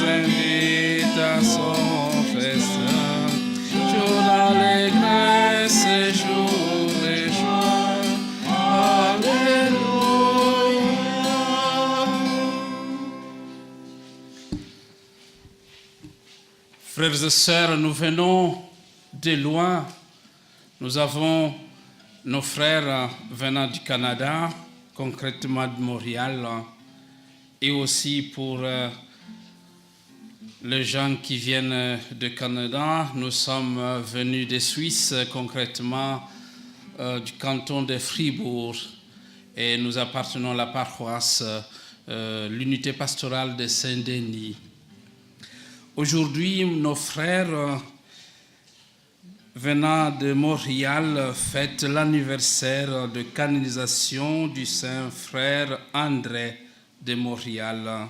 invite à son festin, jour d'allégresse et jour de joie. Alléluia. Frères et sœurs, nous venons de loin. Nous avons nos frères venant du Canada, concrètement de Montréal, et aussi pour les gens qui viennent du Canada, nous sommes venus de Suisse, concrètement du canton de Fribourg, et nous appartenons à la paroisse, l'unité pastorale de Saint-Denis. Aujourd'hui, nos frères venant de Montréal fêtent l'anniversaire de canonisation du Saint Frère André de Montréal.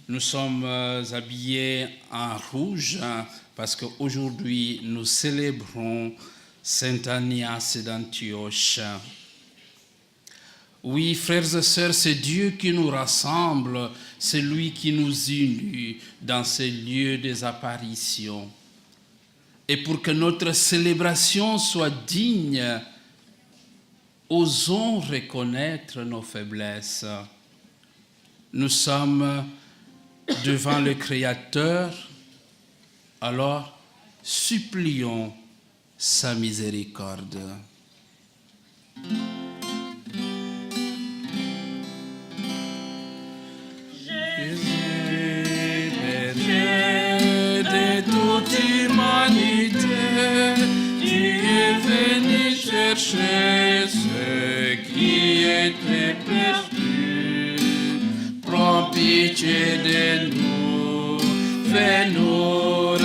Nous sommes habillés en rouge parce qu'aujourd'hui nous célébrons Saint Agnès d'Antioche. Oui, frères et sœurs, c'est Dieu qui nous rassemble, c'est lui qui nous unit dans ces lieux des apparitions. Et pour que notre célébration soit digne, osons reconnaître nos faiblesses. Nous sommes devant le Créateur, alors supplions sa miséricorde. Jésus, berger de toute humanité, tu es venu chercher ceux qui étaient perdus. Prends pitié de nous, fais-nous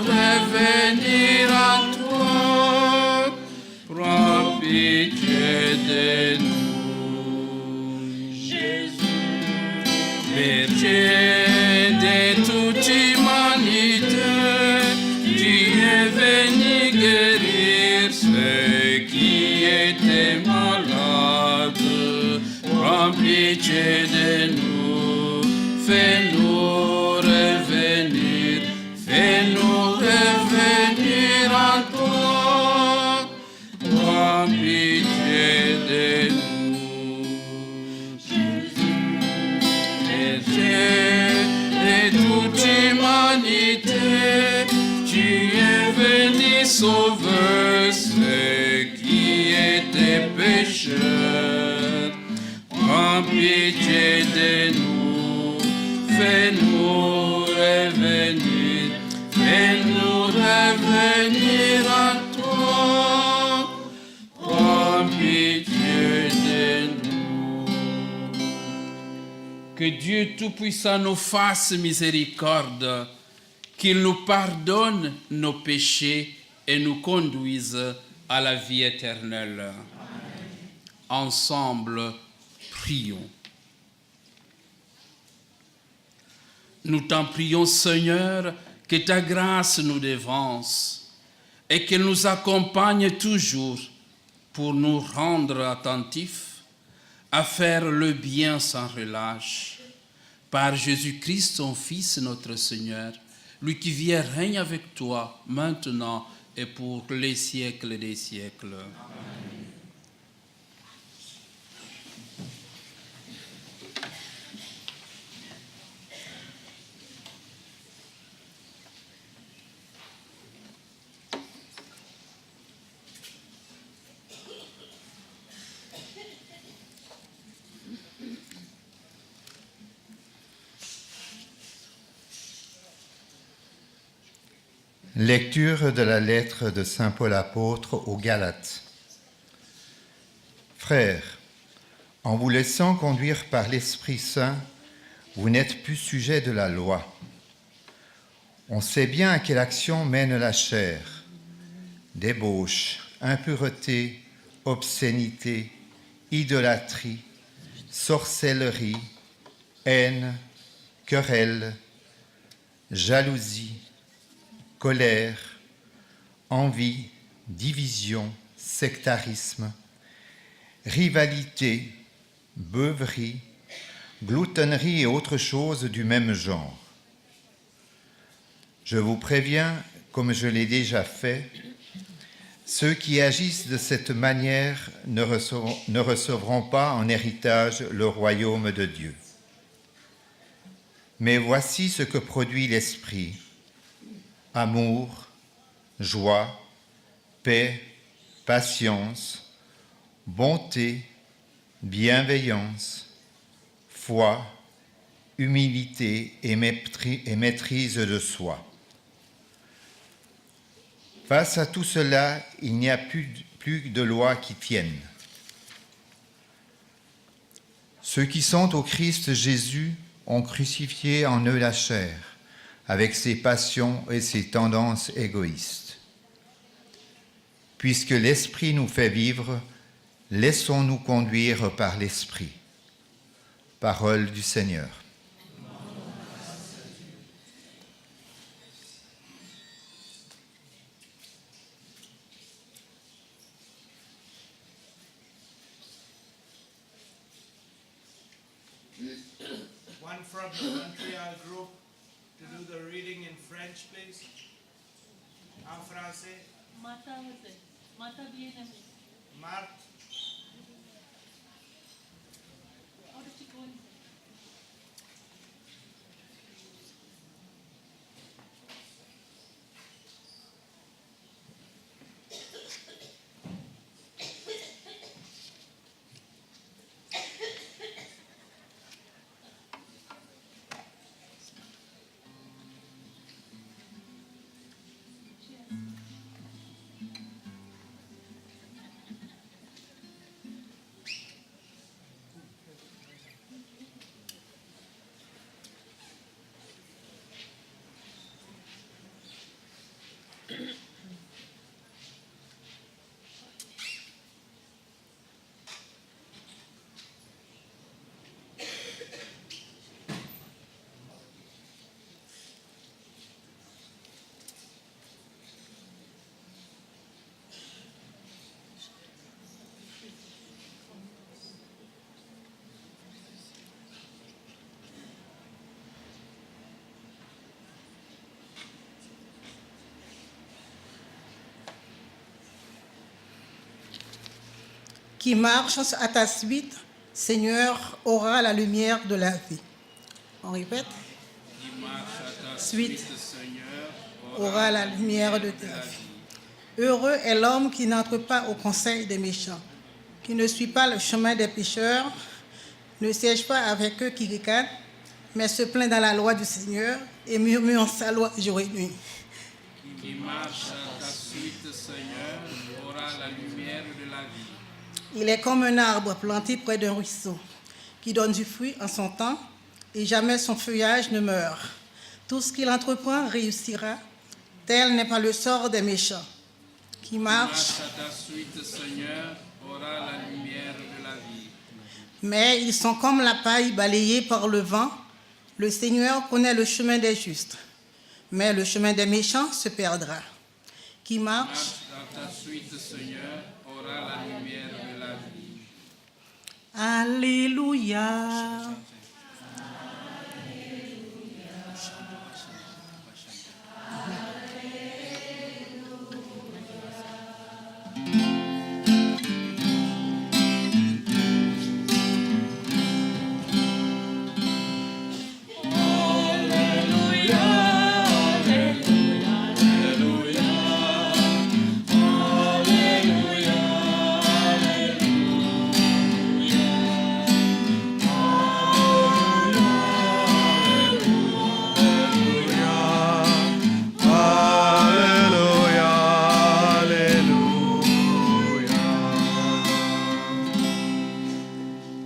revenir en toi. Prends pitié de nous. Jésus, berger de toute humanité, tu es venu guérir ceux qui étaient malades. Prends pitié de nous, fais-nous revenir en toi. Prends pitié de nous. Jésus, berger de toute humanité, tu es venu sauver ceux qui étaient pécheurs. Prends pitié de nous, fais-nous revenir en toi. Prends pitié de nous. Que Dieu Tout-Puissant nous fasse miséricorde, qu'il nous pardonne nos péchés et nous conduise à la vie éternelle. Amen. Ensemble, prions. Nous t'en prions, Seigneur, que ta grâce nous dévance et qu'elle nous accompagne toujours pour nous rendre attentifs à faire le bien sans relâche. Par Jésus-Christ, ton Fils, notre Seigneur, lui qui vit et règne avec toi maintenant et pour les siècles des siècles. Amen. Lecture de la lettre de saint Paul apôtre aux Galates. Frères, en vous laissant conduire par l'Esprit Saint, vous n'êtes plus sujets de la loi. On sait bien à quelle action mène la chair: débauche, impureté, obscénité, idolâtrie, sorcellerie, haine, querelle, jalousie, colère, envie, division, sectarisme, rivalité, beuverie, gloutonnerie et autres choses du même genre. Je vous préviens, comme je l'ai déjà fait, ceux qui agissent de cette manière ne recevront pas en héritage le royaume de Dieu. Mais voici ce que produit l'Esprit: amour, joie, paix, patience, bonté, bienveillance, foi, humilité et maîtrise de soi. Face à tout cela, il n'y a plus de loi qui tienne. Ceux qui sont au Christ Jésus ont crucifié en eux la chair, avec ses passions et ses tendances égoïstes. Puisque l'Esprit nous fait vivre, laissons-nous conduire par l'Esprit. Parole du Seigneur. One from the Montreal group to do the reading in French, please. En français, Martha bien-aimée. Marthe. How did she go in? Qui marche à ta suite, Seigneur, aura la lumière de la vie. On répète. Qui marche à ta Suite. suite, Seigneur, Aura la lumière de ta vie. Heureux est l'homme qui n'entre pas au conseil des méchants, qui ne suit pas le chemin des pécheurs, ne siège pas avec eux qui ricanent, mais se plaint dans la loi du Seigneur et murmure en sa loi jour et nuit. Qui marche à ta suite, Seigneur, aura la lumière de la vie. Il est comme un arbre planté près d'un ruisseau, qui donne du fruit en son temps, et jamais son feuillage ne meurt. Tout ce qu'il entreprend réussira. Tel n'est pas le sort des méchants. Qui marche, À ta suite, Seigneur, aura la lumière de la vie. mais ils sont comme la paille balayée par le vent. Le Seigneur connaît le chemin des justes, mais le chemin des méchants se perdra. Qui marche, À ta suite, Seigneur, aura la lumière de la vie. Alléluia.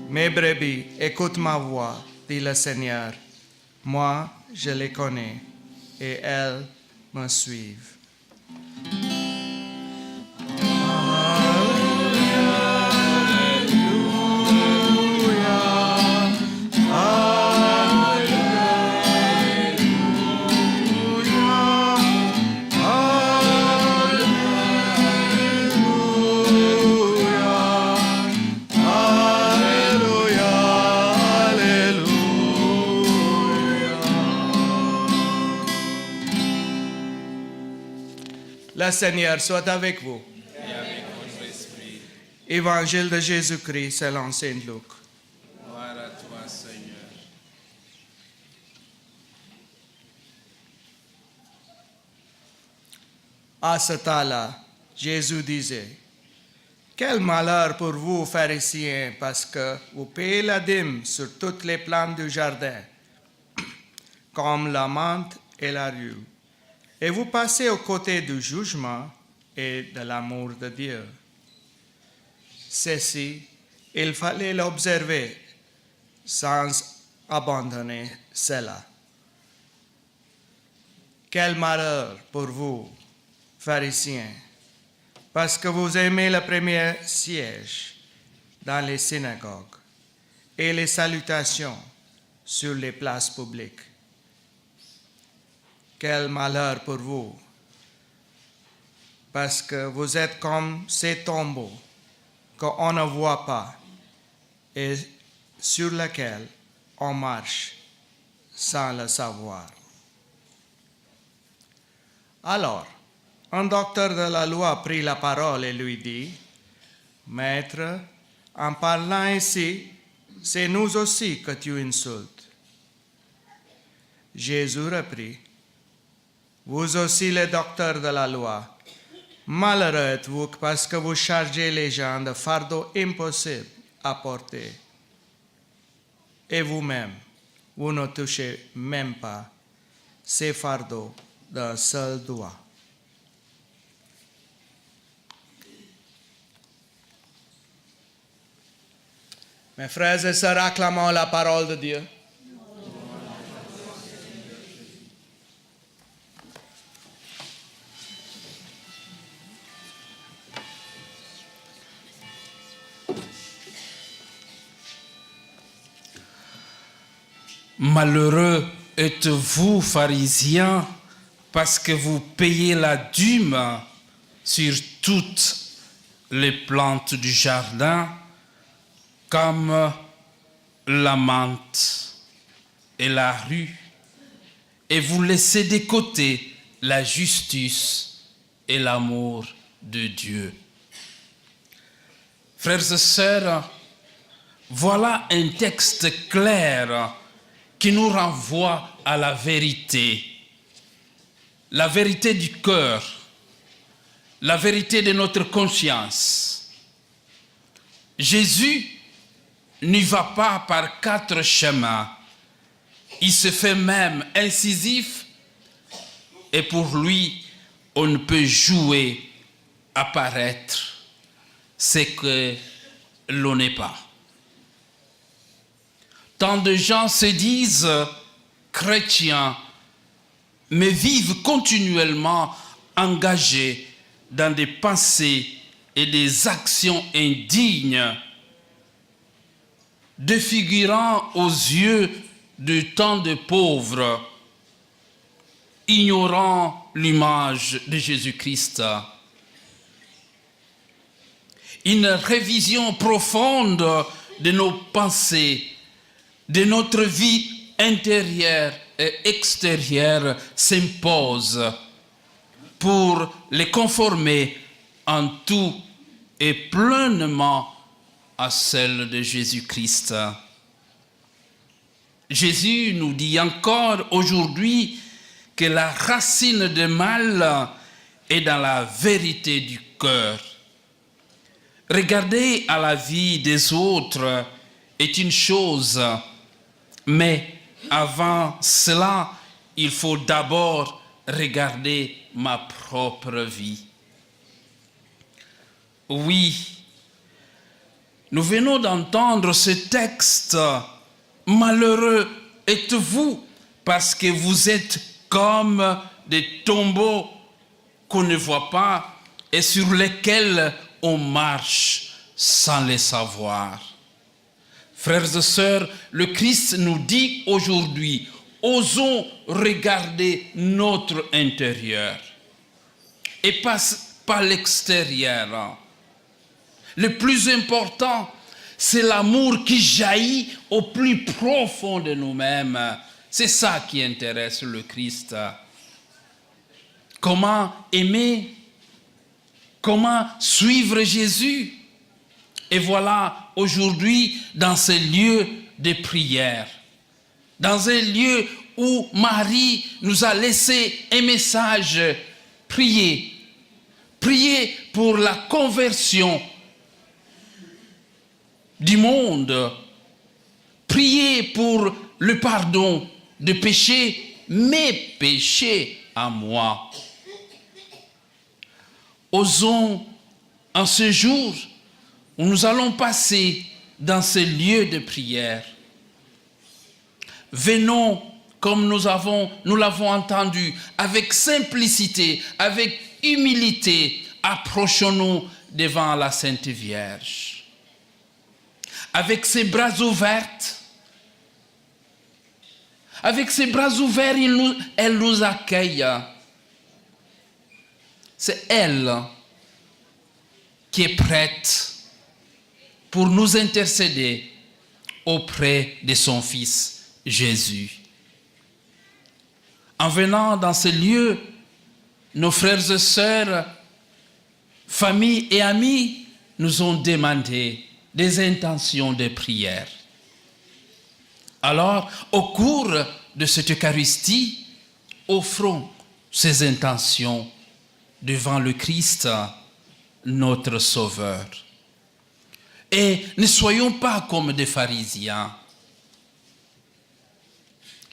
Mes brebis, écoute ma voix, dit le Seigneur. Moi, je les connais et elles me suivent. Alléluia, Alléluia. Le Seigneur soit avec vous. Et avec votre esprit. Évangile de Jésus-Christ selon Saint Luc. Gloire à toi, Seigneur. À ce temps-là, Jésus disait, « Quel malheur pour vous, pharisiens, parce que vous payez la dîme sur toutes les plantes du jardin, comme la menthe et la rue, et vous passez aux côtés du jugement et de l'amour de Dieu. Ceci, il fallait l'observer sans abandonner cela. Quel malheur pour vous, pharisiens, parce que vous aimez le premier siège dans les synagogues et les salutations sur les places publiques. Quel malheur pour vous, parce que vous êtes comme ces tombeaux qu'on ne voit pas et sur lesquels on marche sans le savoir. Alors, un docteur de la loi prit la parole et lui dit, « Maître, en parlant ainsi, c'est nous aussi que tu insultes. » Jésus reprit, « Vous aussi les docteurs de la loi, malheureux êtes-vous parce que vous chargez les gens de fardeaux impossibles à porter. Et vous-même, vous ne touchez même pas ces fardeaux d'un seul doigt. » Mes frères et sœurs, acclamons la parole de Dieu. Malheureux êtes-vous, pharisiens, parce que vous payez la dîme sur toutes les plantes du jardin, comme la menthe et la rue, et vous laissez de côté la justice et l'amour de Dieu. Frères et sœurs, voilà un texte clair qui nous renvoie à la vérité du cœur, la vérité de notre conscience. Jésus n'y va pas par 4 chemins. Il se fait même incisif et pour lui, on ne peut jouer à paraître ce que l'on n'est pas. Tant de gens se disent chrétiens, mais vivent continuellement engagés dans des pensées et des actions indignes, défigurant aux yeux de tant de pauvres, ignorant l'image de Jésus-Christ. Une révision profonde de nos pensées, de notre vie intérieure et extérieure s'impose pour les conformer en tout et pleinement à celle de Jésus-Christ. Jésus nous dit encore aujourd'hui que la racine du mal est dans la vérité du cœur. Regarder à la vie des autres est une chose, mais avant cela, il faut d'abord regarder ma propre vie. Oui, nous venons d'entendre ce texte. Malheureux êtes-vous parce que vous êtes comme des tombeaux qu'on ne voit pas et sur lesquels on marche sans les savoir. Frères et sœurs, le Christ nous dit aujourd'hui, osons regarder notre intérieur et pas l'extérieur. Le plus important, c'est l'amour qui jaillit au plus profond de nous-mêmes. C'est ça qui intéresse le Christ. Comment aimer? comment suivre Jésus. Et voilà, aujourd'hui, dans ce lieu de prière, dans un lieu où Marie nous a laissé un message, priez. Priez pour la conversion du monde. Priez pour le pardon de péchés, mes péchés à moi. Osons, en ce jour où nous allons passer dans ce lieu de prière, venons, comme nous l'avons entendu, avec simplicité, avec humilité, approchons-nous devant la Sainte Vierge. Avec ses bras ouverts, elle nous accueille. C'est elle qui est prête pour nous intercéder auprès de son Fils Jésus. En venant dans ce lieu, nos frères et sœurs, familles et amis nous ont demandé des intentions de prière. Alors, au cours de cette Eucharistie, offrons ces intentions devant le Christ, notre Sauveur. Et ne soyons pas comme des pharisiens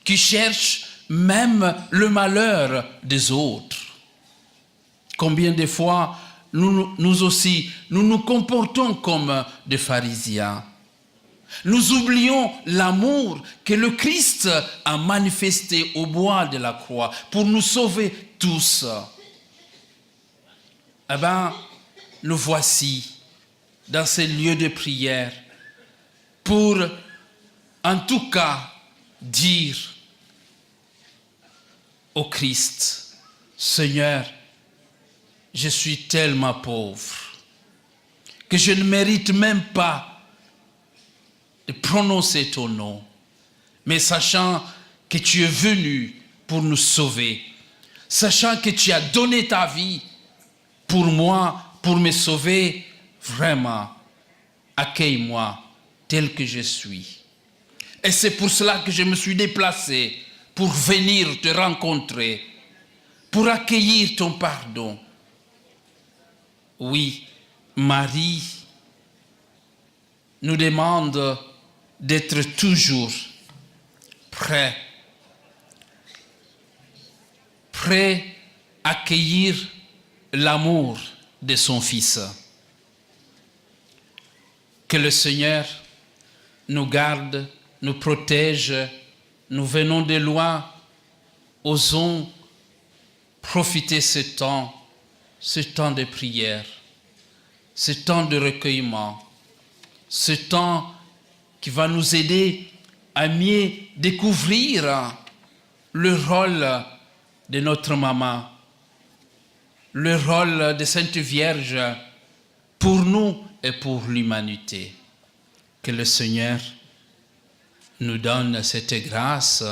qui cherchent même le malheur des autres. Combien de fois nous aussi, nous nous comportons comme des pharisiens. Nous oublions l'amour que le Christ a manifesté au bois de la croix pour nous sauver tous. Eh bien, nous voici dans ces lieux de prière pour, en tout cas, dire au Christ, Seigneur, je suis tellement pauvre que je ne mérite même pas de prononcer ton nom, mais sachant que tu es venu pour nous sauver, sachant que tu as donné ta vie pour moi, pour me sauver, vraiment, accueille-moi tel que je suis. Et c'est pour cela que je me suis déplacé, pour venir te rencontrer, pour accueillir ton pardon. Oui, Marie nous demande d'être toujours prêts à accueillir l'amour de son Fils. Que le Seigneur nous garde, nous protège. Nous venons de loin, osons profiter ce temps de prière, ce temps de recueillement, ce temps qui va nous aider à mieux découvrir le rôle de notre maman, le rôle de Sainte Vierge pour nous et pour l'humanité. Que le Seigneur nous donne cette grâce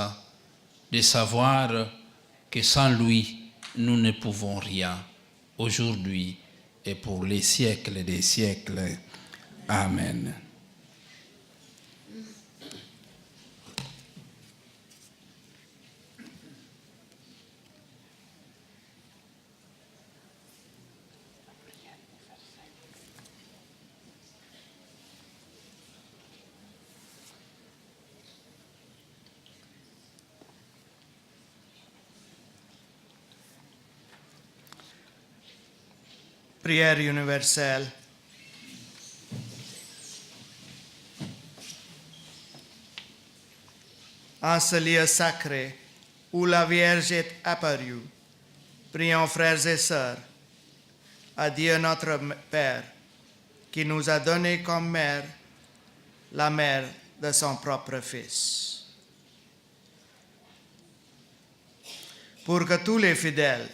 de savoir que sans lui, nous ne pouvons rien, aujourd'hui et pour les siècles des siècles. Amen. Prière universelle. En ce lieu sacré où la Vierge est apparue, prions frères et sœurs, à Dieu notre Père, qui nous a donné comme mère la mère de son propre Fils. Pour que tous les fidèles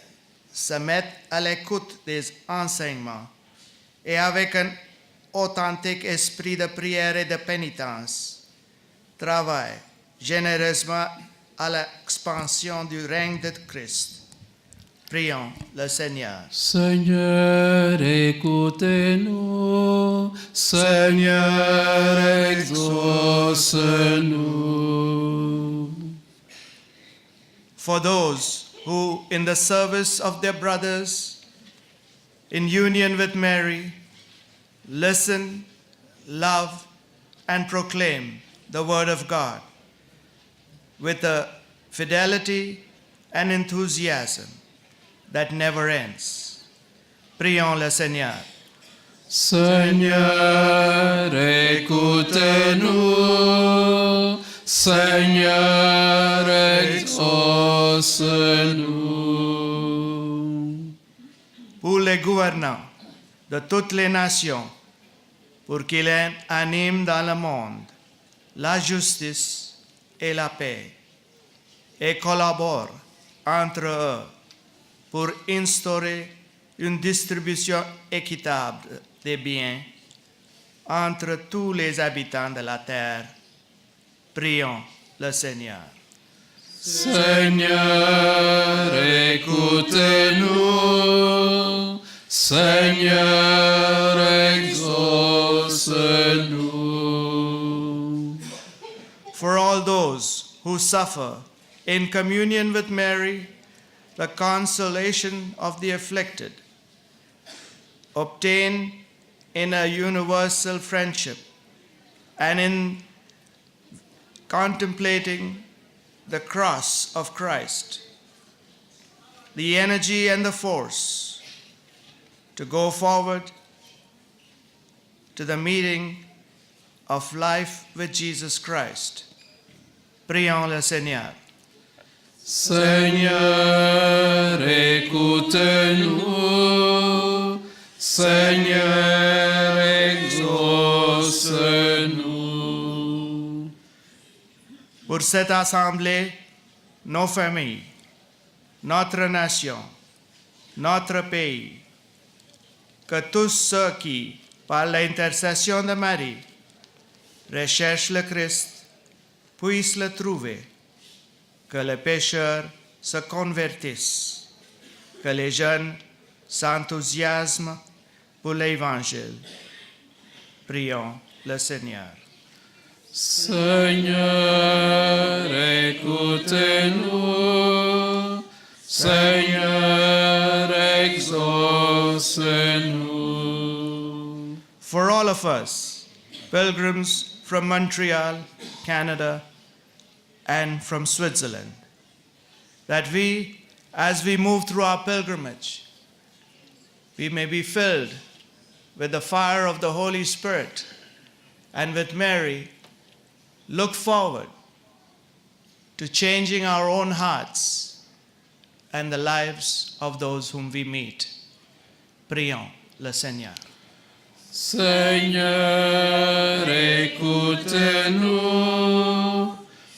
se mettent à l'écoute des enseignements et avec un authentique esprit de prière et de pénitence, travaillent généreusement à l'expansion du règne de Christ. Prions le Seigneur. Seigneur, écoutez-nous. Seigneur, exauce-nous. For those who, in the service of their brothers, in union with Mary, listen, love, and proclaim the Word of God with a fidelity and enthusiasm that never ends. Prions le Seigneur. Seigneur, écoutez-nous. Seigneur, exauce-nous. Pour les gouvernants de toutes les nations, pour qu'ils animent dans le monde la justice et la paix, et collaborent entre eux pour instaurer une distribution équitable des biens entre tous les habitants de la terre. Prions le Seigneur. Seigneur, écoutez-nous. Seigneur, exauce-nous. For all those who suffer in communion with Mary, the consolation of the afflicted, obtain in a universal friendship and in contemplating the cross of Christ, the energy and the force to go forward to the meeting of life with Jesus Christ. Prions le Seigneur. Seigneur, écoutez-nous. Seigneur, exauce-nous. Pour cette assemblée, nos familles, notre nation, notre pays, que tous ceux qui, par l'intercession de Marie, recherchent le Christ, puissent le trouver, que les pécheurs se convertissent, que les jeunes s'enthousiasment pour l'Évangile. Prions le Seigneur. Seigneur, écoutez-nous. Seigneur, exauce-nous. For all of us, pilgrims from Montreal, Canada, and from Switzerland, that we, as we move through our pilgrimage, we may be filled with the fire of the Holy Spirit, and with Mary, look forward to changing our own hearts and the lives of those whom we meet. Prions le Seigneur. Seigneur, écoutez-nous.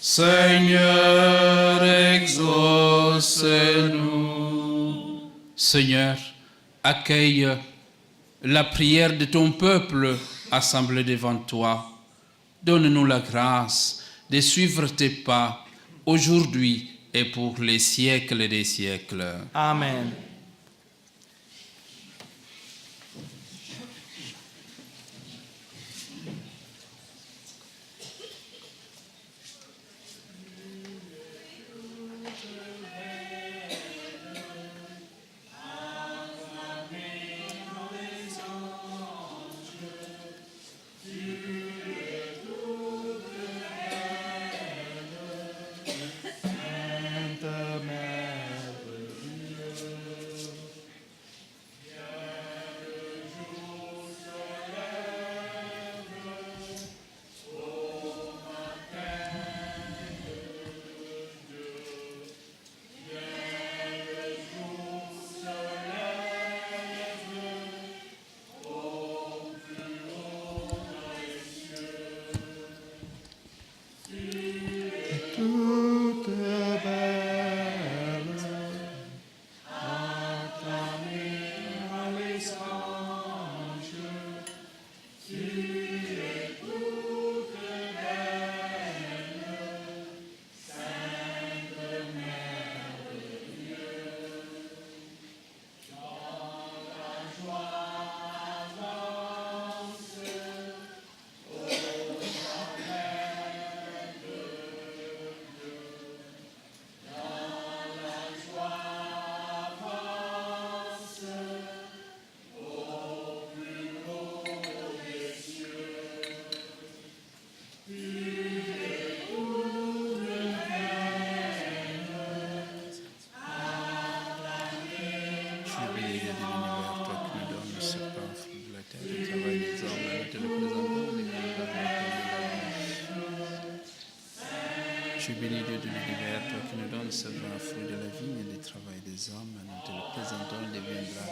Seigneur, exauce-nous. Seigneur, accueille la prière de ton peuple assemblé devant toi. Donne-nous la grâce de suivre tes pas aujourd'hui et pour les siècles des siècles. Amen. béni Dieu de l'univers, toi qui nous donnes ce vrai fruit de la vigne et du travail des hommes, nous te le présentons, il deviendra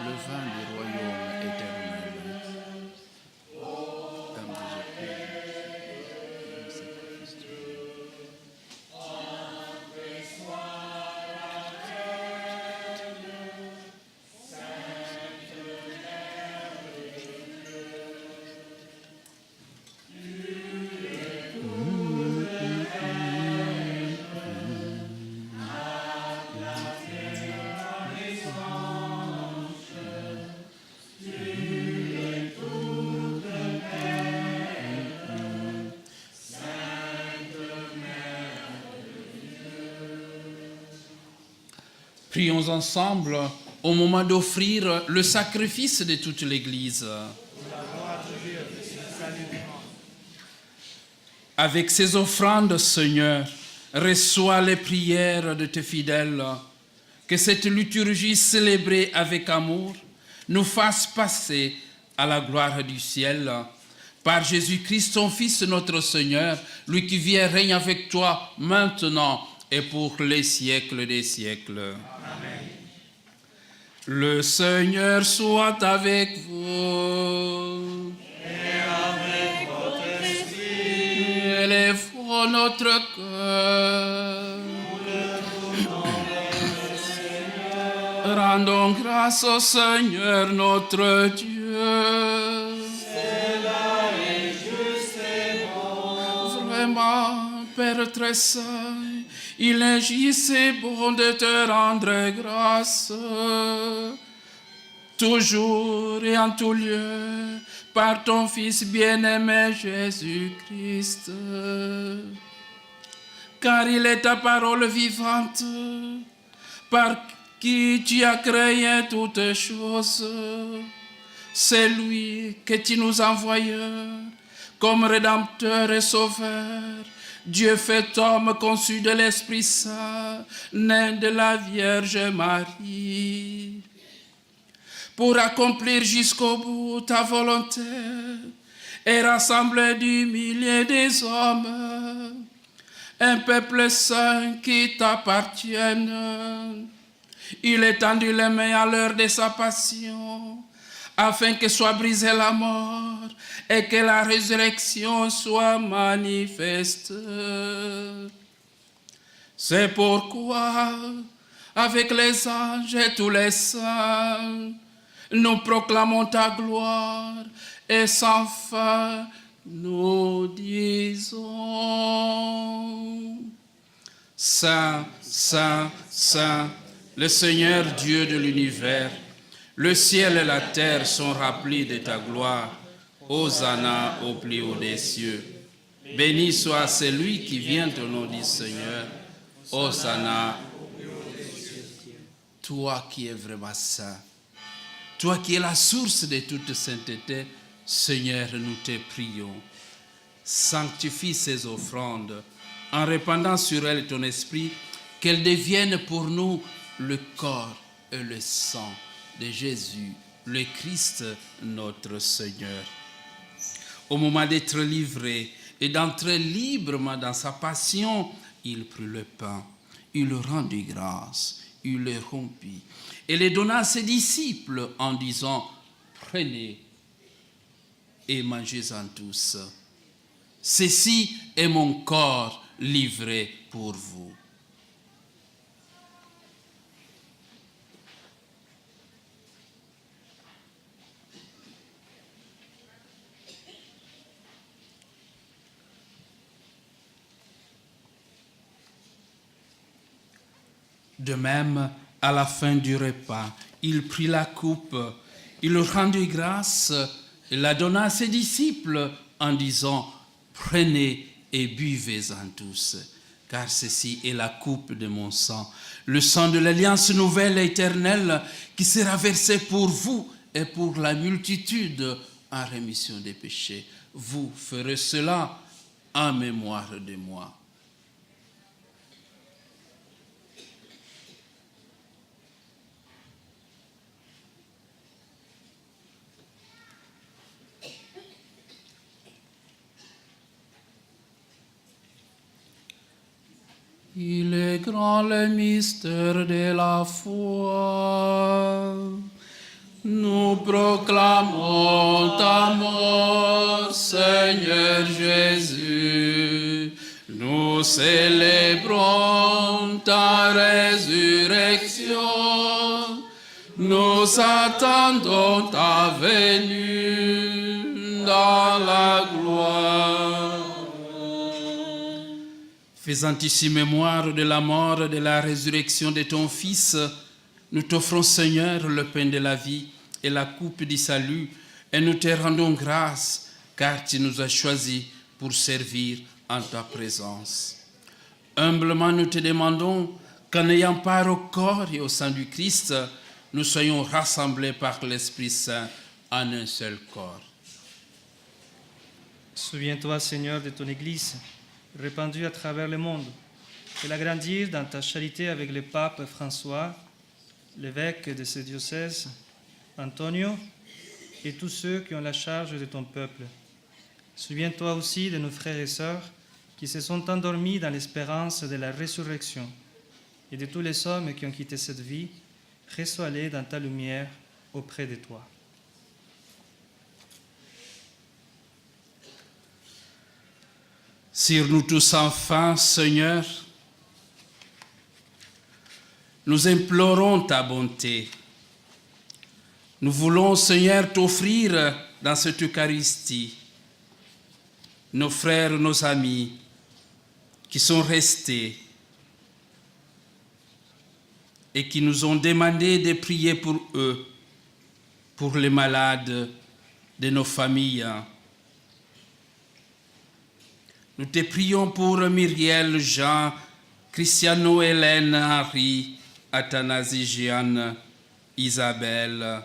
le vin du royaume éternel. Dame de Jésus, prions ensemble au moment d'offrir le sacrifice de toute l'Église. Avec ces offrandes, Seigneur, reçois les prières de tes fidèles. Que cette liturgie célébrée avec amour nous fasse passer à la gloire du ciel. Par Jésus-Christ, ton Fils, notre Seigneur, lui qui vit et règne avec toi maintenant et pour les siècles des siècles. Amen. Le Seigneur soit avec vous. Et avec votre esprit. Élève notre cœur. Rendons grâce au Seigneur notre Dieu. C'est là et juste et bon. Vraiment, Père très saint, il est juste et bon de te rendre grâce, toujours et en tout lieu, par ton Fils bien-aimé Jésus-Christ. Car il est ta parole vivante, par qui tu as créé toutes choses. C'est lui que tu nous envoies comme Rédempteur et Sauveur, Dieu fait homme conçu de l'Esprit Saint, né de la Vierge Marie, pour accomplir jusqu'au bout ta volonté et rassembler du milieu des hommes un peuple saint qui t'appartienne. Il étendit les mains à l'heure de sa passion, afin que soit brisée la mort et que la résurrection soit manifeste. C'est pourquoi, avec les anges et tous les saints, nous proclamons ta gloire et sans fin nous disons: Saint, Saint, Saint, le Seigneur Dieu de l'univers, le ciel et la terre sont remplis de ta gloire. Hosanna au plus haut des cieux. Béni soit celui qui vient au nom du Seigneur. Hosanna. Toi qui es vraiment saint, toi qui es la source de toute sainteté, Seigneur, nous te prions. Sanctifie ces offrandes en répandant sur elles ton esprit, qu'elles deviennent pour nous le corps et le sang de Jésus, le Christ, notre Seigneur. Au moment d'être livré et d'entrer librement dans sa passion, il prit le pain, il rendit grâce, il le rompit et le donna à ses disciples en disant: Prenez et mangez-en tous. Ceci est mon corps livré pour vous. De même, à la fin du repas, il prit la coupe, il rendit grâce et la donna à ses disciples en disant: Prenez et buvez-en tous, car ceci est la coupe de mon sang, le sang de l'alliance nouvelle et éternelle qui sera versé pour vous et pour la multitude en rémission des péchés. Vous ferez cela en mémoire de moi. Il est grand le mystère de la foi. Nous proclamons ta mort, Seigneur Jésus. Nous célébrons ta résurrection. Nous attendons ta venue dans la gloire. Faisant ici mémoire de la mort et de la résurrection de ton Fils, nous t'offrons, Seigneur, le pain de la vie et la coupe du salut, et nous te rendons grâce, car tu nous as choisis pour servir en ta présence. Humblement, nous te demandons qu'en ayant part au corps et au sang du Christ, nous soyons rassemblés par l'Esprit Saint en un seul corps. Souviens-toi, Seigneur, de ton Église, répandue à travers le monde, et l'agrandir dans ta charité avec le pape François, l'évêque de ce diocèse, Antonio, et tous ceux qui ont la charge de ton peuple. Souviens-toi aussi de nos frères et sœurs qui se sont endormis dans l'espérance de la résurrection, et de tous les hommes qui ont quitté cette vie, reçois-les dans ta lumière auprès de toi. Sur nous tous enfin, Seigneur, nous implorons ta bonté. Nous voulons, Seigneur, t'offrir dans cette Eucharistie nos frères, nos amis qui sont restés et qui nous ont demandé de prier pour eux, pour les malades de nos familles. Nous te prions pour Myriel, Jean, Cristiano, Hélène, Henri, Athanasie, Jeanne, Isabelle.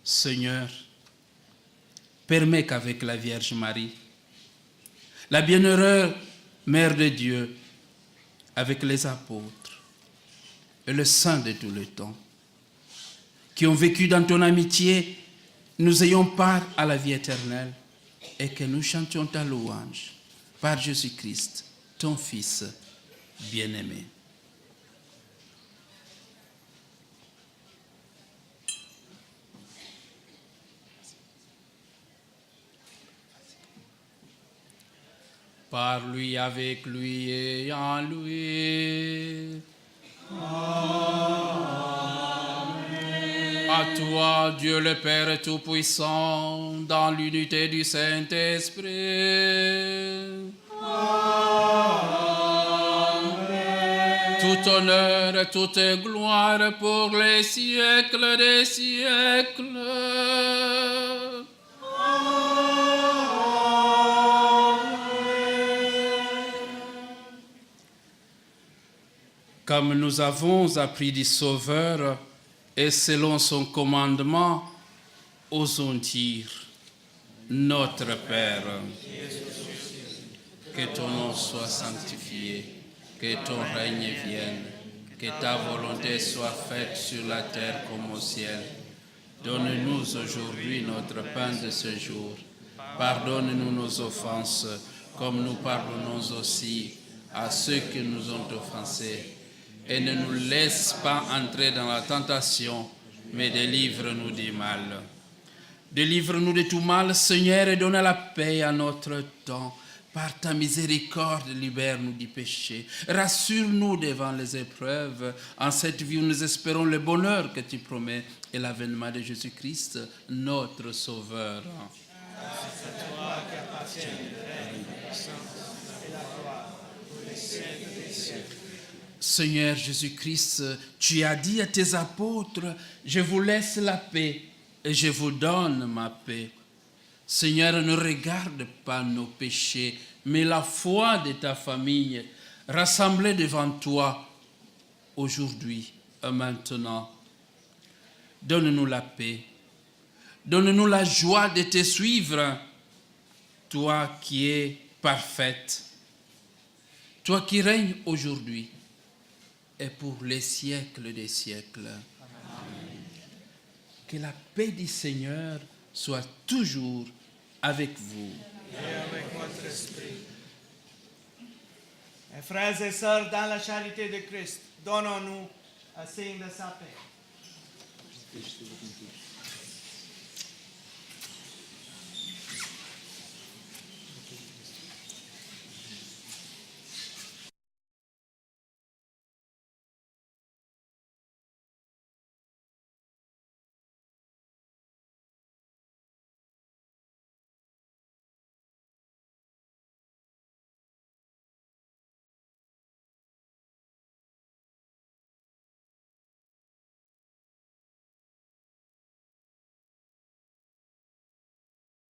Seigneur, permets qu'avec la Vierge Marie, la bienheureuse Mère de Dieu, avec les apôtres et le saint de tout le temps, qui ont vécu dans ton amitié, nous ayons part à la vie éternelle et que nous chantions ta louange par Jésus-Christ, ton Fils bien-aimé. Par lui, avec lui et en lui. À toi, Dieu le Père Tout-Puissant, dans l'unité du Saint-Esprit. Tout honneur et toute gloire pour les siècles des siècles. Comme nous avons appris du Sauveur, et selon son commandement, osons dire, Notre Père, que ton nom soit sanctifié, que ton règne vienne, que ta volonté soit faite sur la terre comme au ciel. Donne-nous aujourd'hui notre pain de ce jour. Pardonne-nous nos offenses, comme nous pardonnons aussi à ceux qui nous ont offensés. Et ne nous laisse pas entrer dans la tentation, mais délivre-nous du mal. Délivre-nous de tout mal, Seigneur, et donne la paix à notre temps. Par ta miséricorde, libère-nous du péché. Rassure-nous devant les épreuves. En cette vie où nous espérons le bonheur que tu promets et l'avènement de Jésus-Christ, notre Sauveur. Seigneur Jésus-Christ, tu as dit à tes apôtres, je vous laisse la paix et je vous donne ma paix. Seigneur, ne regarde pas nos péchés, mais la foi de ta famille rassemblée devant toi aujourd'hui et maintenant. Donne-nous la paix, donne-nous la joie de te suivre, toi qui es parfaite, toi qui règnes aujourd'hui et pour les siècles des siècles. Amen. Que la paix du Seigneur soit toujours avec vous. et avec votre esprit. Mes frères et sœurs, dans la charité de Christ, donnons-nous un signe de sa paix.